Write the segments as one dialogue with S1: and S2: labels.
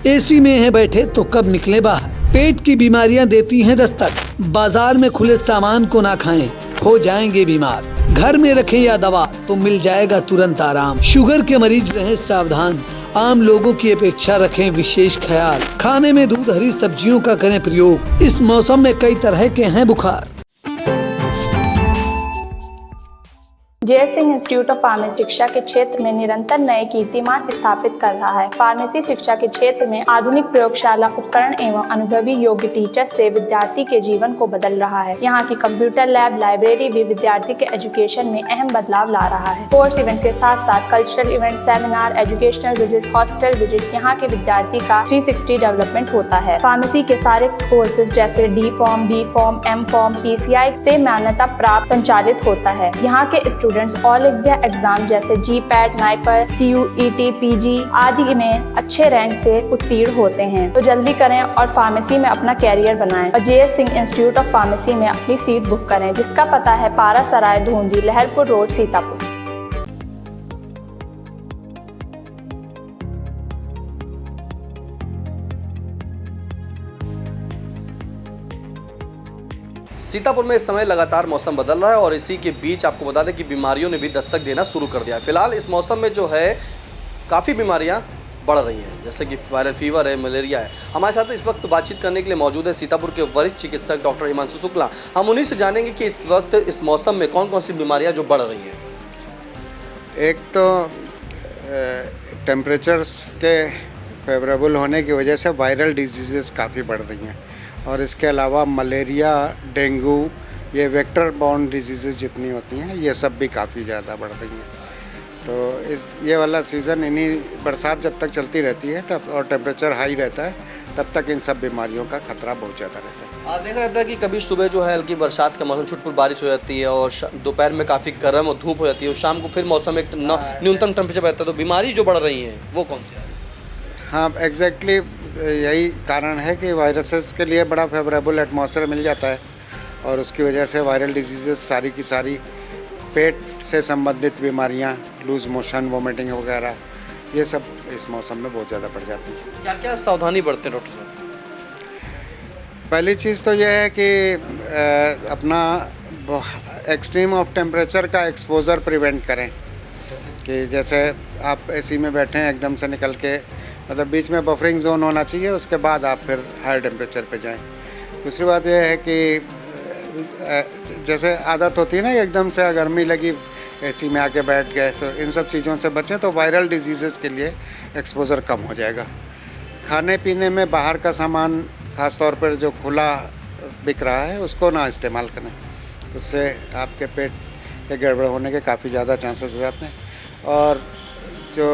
S1: AC में हैं बैठे तो कब निकले बाहर। पेट की बीमारियां देती हैं दस्तक, बाजार में खुले सामान को ना खाएं, हो जाएंगे बीमार। घर में रखें या दवा तो मिल जाएगा तुरंत आराम। शुगर के मरीज रहें सावधान, आम लोगों की अपेक्षा रखें विशेष ख्याल। खाने में दूध हरी सब्जियों का करें प्रयोग, इस मौसम में कई तरह के हैं बुखार।
S2: JS. Singh institute of pharmacy शिक्षा के क्षेत्र में निरंतर नए कीर्तिमान स्थापित कर रहा है। फार्मेसी शिक्षा के क्षेत्र में आधुनिक प्रयोगशाला उपकरण एवं अनुभवी योग्य टीचर से विद्यार्थी के जीवन को बदल रहा है। यहाँ की कंप्यूटर लैब लाइब्रेरी भी विद्यार्थी के एजुकेशन में अहम बदलाव ला रहा है। कोर्स इवेंट के साथ साथ cultural event, seminar, educational visit, hospital visit, यहाँ के विद्यार्थी का 360 डेवलपमेंट होता है। फार्मेसी के सारे कोर्सेज जैसे D pharm, B pharm, M pharm, PCI से मान्यता प्राप्त संचालित होता है। यहाँ के स्टूडेंट्स ऑल इंडिया एग्जाम जैसे GPAT, नाइपर, CUET, PG आदि में अच्छे रैंक से उत्तीर्ण होते हैं। तो जल्दी करें और फार्मेसी में अपना कैरियर बनाएं और JS. Singh institute of pharmacy में अपनी सीट बुक करें, जिसका पता है पारासराय, धूंधी, लहरपुर रोड, सीतापुर।
S3: सीतापुर में इस समय लगातार मौसम बदल रहा है और इसी के बीच आपको बता दें कि बीमारियों ने भी दस्तक देना शुरू कर दिया है। फिलहाल इस मौसम में जो है काफ़ी बीमारियां बढ़ रही हैं, जैसे कि वायरल फीवर है, मलेरिया है। हमारे साथ इस वक्त बातचीत करने के लिए मौजूद है सीतापुर के वरिष्ठ चिकित्सक डॉक्टर हिमांशु शुक्ला। हम उन्हीं से जानेंगे कि इस वक्त इस मौसम में कौन कौन सी बीमारियाँ जो बढ़ रही हैं।
S4: एक तो टेम्परेचर्स के फेवरेबल होने की वजह से वायरल डिजीज़ काफ़ी बढ़ रही हैं और इसके अलावा मलेरिया, डेंगू, ये वेक्टर बाउंड डिजीज़ जितनी होती हैं ये सब भी काफ़ी ज़्यादा बढ़ रही हैं। तो ये वाला सीज़न इन्हीं बरसात जब तक चलती रहती है तब और टेम्परेचर हाई रहता है तब तक इन सब बीमारियों का खतरा बहुत ज़्यादा रहता है।
S3: देखा जाता है कि कभी सुबह जो है हल्की बरसात का मौसम, छुटपुट बारिश हो जाती है और दोपहर में काफ़ी गर्म और धूप हो जाती है और शाम को फिर मौसम एक न्यूनतम टेम्परेचर रहता है। तो बीमारी जो बढ़ रही हैं वो कौन सी है?
S4: हाँ, एग्जैक्टली यही कारण है कि वायरसेस के लिए बड़ा फेवरेबल एटमॉस्फेयर मिल जाता है और उसकी वजह से वायरल डिजीज़ सारी की सारी पेट से संबंधित बीमारियां, लूज मोशन, वोमिटिंग वगैरह ये सब इस मौसम में बहुत ज़्यादा बढ़ जाती है।
S3: क्या क्या सावधानी बरतें डॉक्टर साहब?
S4: पहली चीज़ तो यह है कि अपना एक्सट्रीम ऑफ टेम्परेचर का एक्सपोज़र प्रिवेंट करें कि जैसे आप एसी में बैठे हैं एकदम से निकल के, मतलब बीच में बफरिंग जोन होना चाहिए, उसके बाद आप फिर हाई टेम्परेचर पे जाएं। दूसरी बात यह है कि जैसे आदत होती है ना एकदम से गर्मी लगी एसी में आके बैठ गए, तो इन सब चीज़ों से बचें तो वायरल डिजीज़ के लिए एक्सपोज़र कम हो जाएगा। खाने पीने में बाहर का सामान ख़ास तौर पर जो खुला बिक रहा है उसको ना इस्तेमाल करें, उससे आपके पेट के गड़बड़ होने के काफ़ी ज़्यादा चांसेस हो जाते हैं। और जो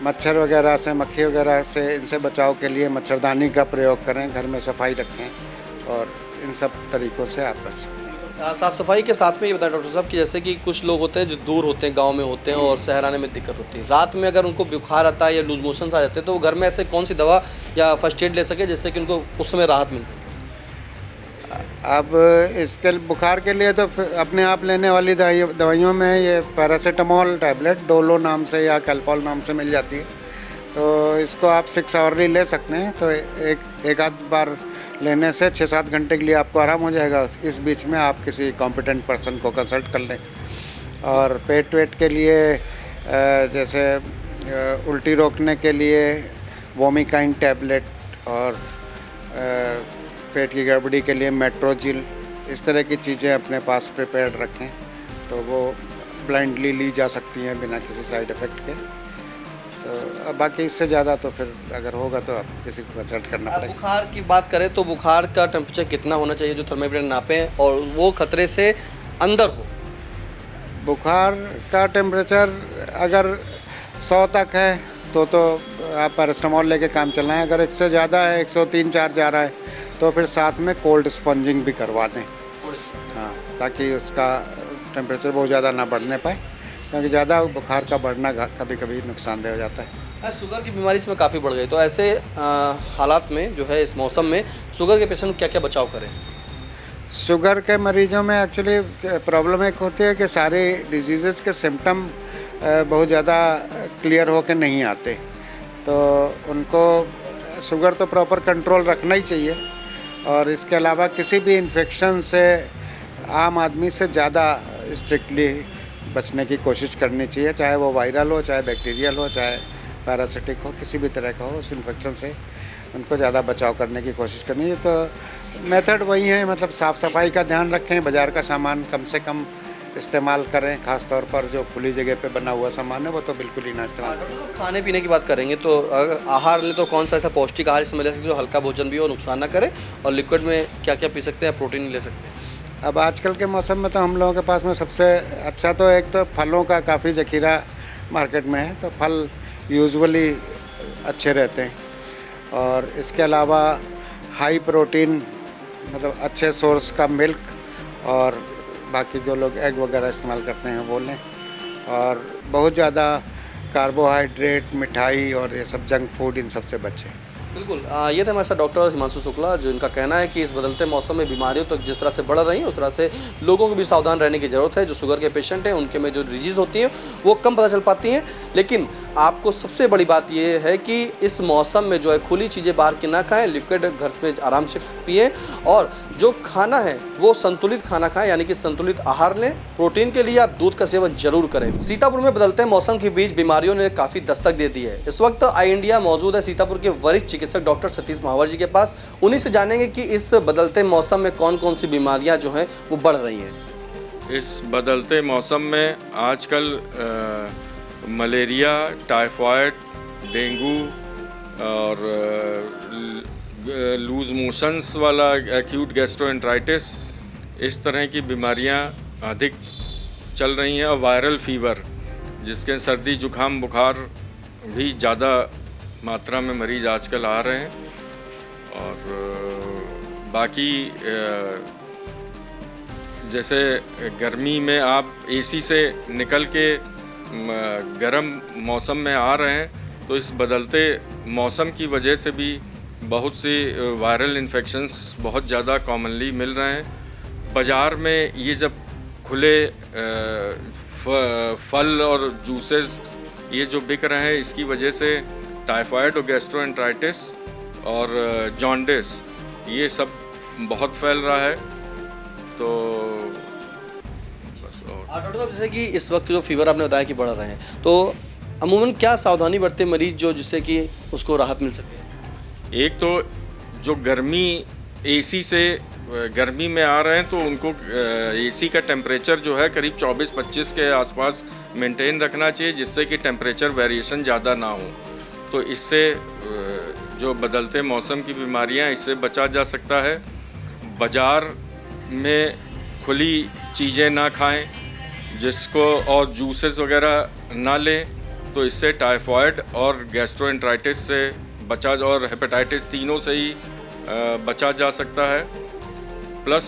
S4: मच्छर वगैरह से, मक्खी वगैरह से, इनसे बचाव के लिए मच्छरदानी का प्रयोग करें, घर में सफाई रखें और इन सब तरीक़ों से आप बच सकते हैं।
S3: साफ़ सफाई के साथ में ये बताएं डॉक्टर साहब कि जैसे कि कुछ लोग होते हैं जो दूर होते हैं, गांव में होते हैं और शहर आने में दिक्कत होती है, रात में अगर उनको बुखार आता है या लूज मोशंस आ जाते हैं तो वो घर में ऐसे कौन सी दवा या फर्स्ट एड ले सके जिससे कि उनको उस समय राहत मिले?
S4: अब इसके बुखार के लिए तो अपने आप लेने वाली दवाइयों में ये पैरासीटामोल टैबलेट डोलो नाम से या कैल्पॉल नाम से मिल जाती है, तो इसको आप 6 आवरली ले सकते हैं। तो एक आध बार लेने से 6-7 घंटे के लिए आपको आराम हो जाएगा। इस बीच में आप किसी कॉम्पिटेंट पर्सन को कंसल्ट कर लें। और पेट वेट के लिए जैसे उल्टी रोकने के लिए वोमिकाइन टैबलेट और पेट की गड़बड़ी के लिए मेट्रोजिल, इस तरह की चीज़ें अपने पास प्रिपेयर्ड रखें तो वो ब्लाइंडली ली जा सकती हैं बिना किसी साइड इफ़ेक्ट के। तो बाकी इससे ज़्यादा तो फिर अगर होगा तो आप किसी को कंसल्ट करना पड़ेगा।
S3: बुखार की बात करें तो बुखार का टेम्परेचर कितना होना चाहिए जो थर्मामीटर नापें और वो खतरे से अंदर हो?
S4: बुखार का टेम्परेचर अगर 100 तक है तो आप पैरासीटामोल लेके काम चलाएं। अगर इससे ज़्यादा है, 103-104 जा रहा है, तो फिर साथ में कोल्ड स्पंजिंग भी करवा दें। हाँ, ताकि उसका टेम्परेचर बहुत ज़्यादा ना बढ़ने पाए, क्योंकि ज़्यादा बुखार का बढ़ना कभी कभी नुकसानदेह हो जाता है।
S3: शुगर की बीमारी इसमें काफ़ी बढ़ गई, तो ऐसे हालात में जो है इस मौसम में शुगर के पेशेंट क्या क्या बचाव करें?
S4: शुगर के मरीजों में एक्चुअली प्रॉब्लम एक होती है कि सारे डिजीज़ के सिम्टम बहुत ज़्यादा क्लियर होकर नहीं आते, तो तो उनको शुगर तो प्रॉपर कंट्रोल रखना ही चाहिए। और इसके अलावा किसी भी इन्फेक्शन से आम आदमी से ज़्यादा स्ट्रिक्टली बचने की कोशिश करनी चाहिए, चाहे वो वायरल हो, चाहे बैक्टीरियल हो, चाहे पैरासिटिक हो, किसी भी तरह का हो, उस इन्फेक्शन से उनको ज़्यादा बचाव करने की कोशिश करनी है। तो मेथड वही है, मतलब साफ़ सफाई का ध्यान रखें, बाज़ार का सामान कम से कम इस्तेमाल करें, ख़ास तौर पर जो खुली जगह पे बना हुआ सामान है वो तो बिल्कुल ही ना इस्तेमाल करें।
S3: खाने पीने की बात करेंगे तो अगर आहार लें तो कौन सा ऐसा पौष्टिक आहार इसमें ले सकते हैं जो हल्का भोजन भी हो, नुकसान ना करे, और लिक्विड में क्या क्या पी सकते हैं, प्रोटीन ले सकते हैं?
S4: अब आजकल के मौसम में तो हम लोगों के पास में सबसे अच्छा तो एक तो फलों का काफ़ी ज़ख़ीरा मार्केट में है, तो फल यूजुअली अच्छे रहते हैं। और इसके अलावा हाई प्रोटीन, मतलब अच्छे सोर्स का मिल्क, और बाकी जो लोग एग वगैरह इस्तेमाल करते हैं वो लें। और बहुत ज़्यादा कार्बोहाइड्रेट, मिठाई और ये सब जंक फूड, इन सब से बचें।
S3: बिल्कुल, ये थे हमारे साथ डॉक्टर हिमांशु शुक्ला, जो इनका कहना है कि इस बदलते मौसम में बीमारियों तो जिस तरह से बढ़ रही हैं उस तरह से लोगों को भी सावधान रहने की ज़रूरत है। जो शुगर के पेशेंट हैं उनके में जो डिजीज़ होती हैं वो कम पता चल पाती हैं, लेकिन आपको सबसे बड़ी बात ये है कि इस मौसम में जो है खुली चीज़ें बाहर की ना खाएं, लिक्विड घर में आराम से पिएं, और जो खाना है वो संतुलित खाना खाएं, यानी कि संतुलित आहार लें। प्रोटीन के लिए आप दूध का सेवन जरूर करें। सीतापुर में बदलते मौसम के बीच बीमारियों ने काफ़ी दस्तक दे दी है। इस वक्त आई इंडिया मौजूद है सीतापुर के वरिष्ठ चिकित्सक डॉक्टर सतीश महावर जी के पास। उन्हीं से जानेंगे कि इस बदलते मौसम में कौन कौन सी बीमारियां जो हैं वो बढ़ रही हैं।
S5: इस बदलते मौसम में आजकल मलेरिया, टाइफाइड, डेंगू और लूज़ मोशंस वाला एक्यूट गैस्ट्रोएंटराइटिस, इस तरह की बीमारियां अधिक चल रही हैं। और वायरल फीवर, जिसके सर्दी जुकाम बुखार भी ज़्यादा मात्रा में मरीज आजकल आ रहे हैं। और बाकी जैसे गर्मी में आप एसी से निकल के गर्म मौसम में आ रहे हैं, तो इस बदलते मौसम की वजह से भी बहुत सी वायरल इन्फेक्शंस बहुत ज़्यादा कॉमनली मिल रहे हैं। बाज़ार में ये जब खुले फल और जूसेस ये जो बिक रहे हैं, इसकी वजह से टाइफाइड और गैस्ट्रोएंटराइटिस और जॉन्डिस ये सब बहुत फैल रहा है। तो बस। और
S3: डॉक्टर साहब, जैसे कि इस वक्त जो फीवर आपने बताया कि बढ़ रहे हैं, तो अमूमन क्या सावधानी बरते मरीज जो जिससे कि उसको राहत मिल सके?
S5: एक तो जो गर्मी एसी से गर्मी में आ रहे हैं तो उनको एसी का टेम्परेचर जो है करीब 24-25 के आसपास मेंटेन रखना चाहिए, जिससे कि टेम्परेचर वेरिएशन ज़्यादा ना हो। तो इससे जो बदलते मौसम की बीमारियां, इससे बचा जा सकता है। बाज़ार में खुली चीज़ें ना खाएं, जिसको और जूसेस वगैरह ना लें, तो इससे टाइफाइड और गैस्ट्रोएंटराइटिस से बचा और हेपेटाइटिस तीनों से ही बचा जा सकता है। प्लस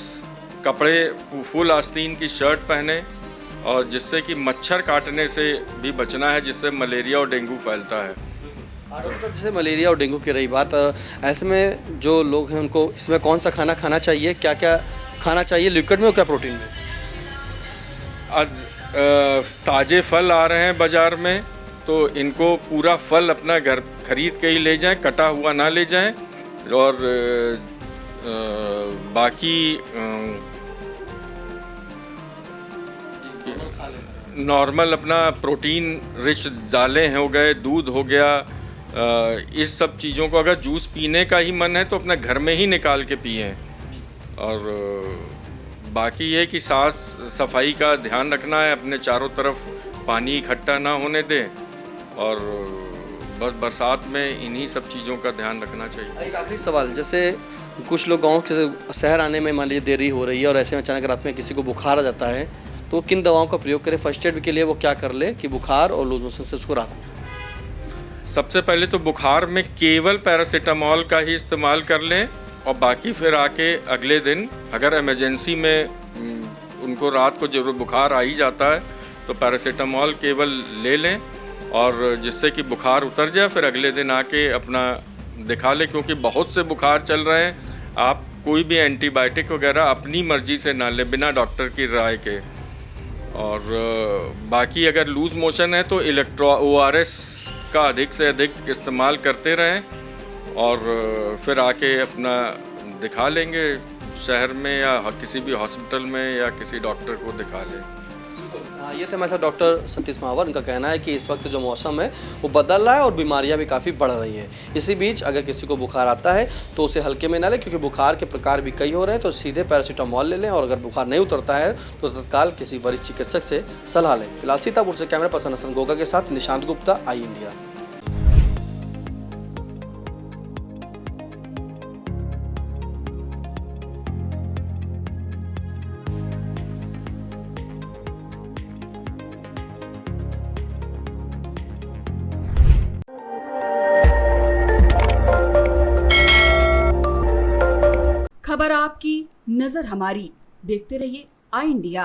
S5: कपड़े फुल आस्तीन की शर्ट पहने, और जिससे कि मच्छर काटने से भी बचना है, जिससे मलेरिया और डेंगू फैलता है।
S3: डॉक्टर, जैसे मलेरिया और डेंगू की रही बात, ऐसे में जो लोग हैं उनको इसमें कौन सा खाना खाना चाहिए, क्या क्या खाना चाहिए, लिक्विड में और क्या प्रोटीन में?
S5: ताज़े फल आ रहे हैं बाज़ार में, तो इनको पूरा फल अपना घर खरीद के ही ले जाएं, कटा हुआ ना ले जाएं। और बाकी नॉर्मल अपना प्रोटीन रिच दालें हो गए, दूध हो गया, इस सब चीज़ों को अगर जूस पीने का ही मन है तो अपने घर में ही निकाल के पिएं। और बाकी ये कि साफ सफाई का ध्यान रखना है, अपने चारों तरफ पानी इकट्ठा ना होने दें, और बस बरसात में इन्हीं सब चीज़ों का ध्यान रखना चाहिए।
S3: एक आखिरी सवाल, जैसे कुछ लोग गांव से शहर आने में मान लीजिए देरी हो रही है और ऐसे में अचानक रात में किसी को बुखार आ जाता है, तो किन दवाओं का प्रयोग करें? फर्स्ट एड के लिए वो क्या कर ले कि बुखार और लूज मोशन से उसको राहत?
S5: सबसे पहले तो बुखार में केवल पैरासीटामॉल का ही इस्तेमाल कर लें, और बाकी फिर आके अगले दिन अगर इमरजेंसी में उनको रात को जरूर बुखार आ ही जाता है तो पैरासीटामॉल केवल ले लें, और जिससे कि बुखार उतर जाए, फिर अगले दिन आके अपना दिखा लें। क्योंकि बहुत से बुखार चल रहे हैं, आप कोई भी एंटीबायोटिक वगैरह अपनी मर्जी से ना लें बिना डॉक्टर की राय के। और बाकी अगर लूज़ मोशन है तो ORS इसका अधिक से अधिक इस्तेमाल करते रहें और फिर आके अपना दिखा लेंगे शहर में या किसी भी हॉस्पिटल में या किसी डॉक्टर को दिखा लें।
S3: ये थे हमारे साथ डॉक्टर सतीश महावर। इनका कहना है कि इस वक्त जो मौसम है वो बदल रहा है और बीमारियां भी काफ़ी बढ़ रही हैं। इसी बीच अगर किसी को बुखार आता है तो उसे हल्के में ना लें, क्योंकि बुखार के प्रकार भी कई हो रहे हैं। तो सीधे पैरासीटामोल ले लें और अगर बुखार नहीं उतरता है तो तत्काल किसी वरिष्ठ चिकित्सक से सलाह लें। फिलहाल सीतापुर से कैमरा पर्सन हसन गोगा के साथ निशांत गुप्ता, आई इंडिया।
S6: खबर आपकी, नजर हमारी। देखते रहिए आई इंडिया।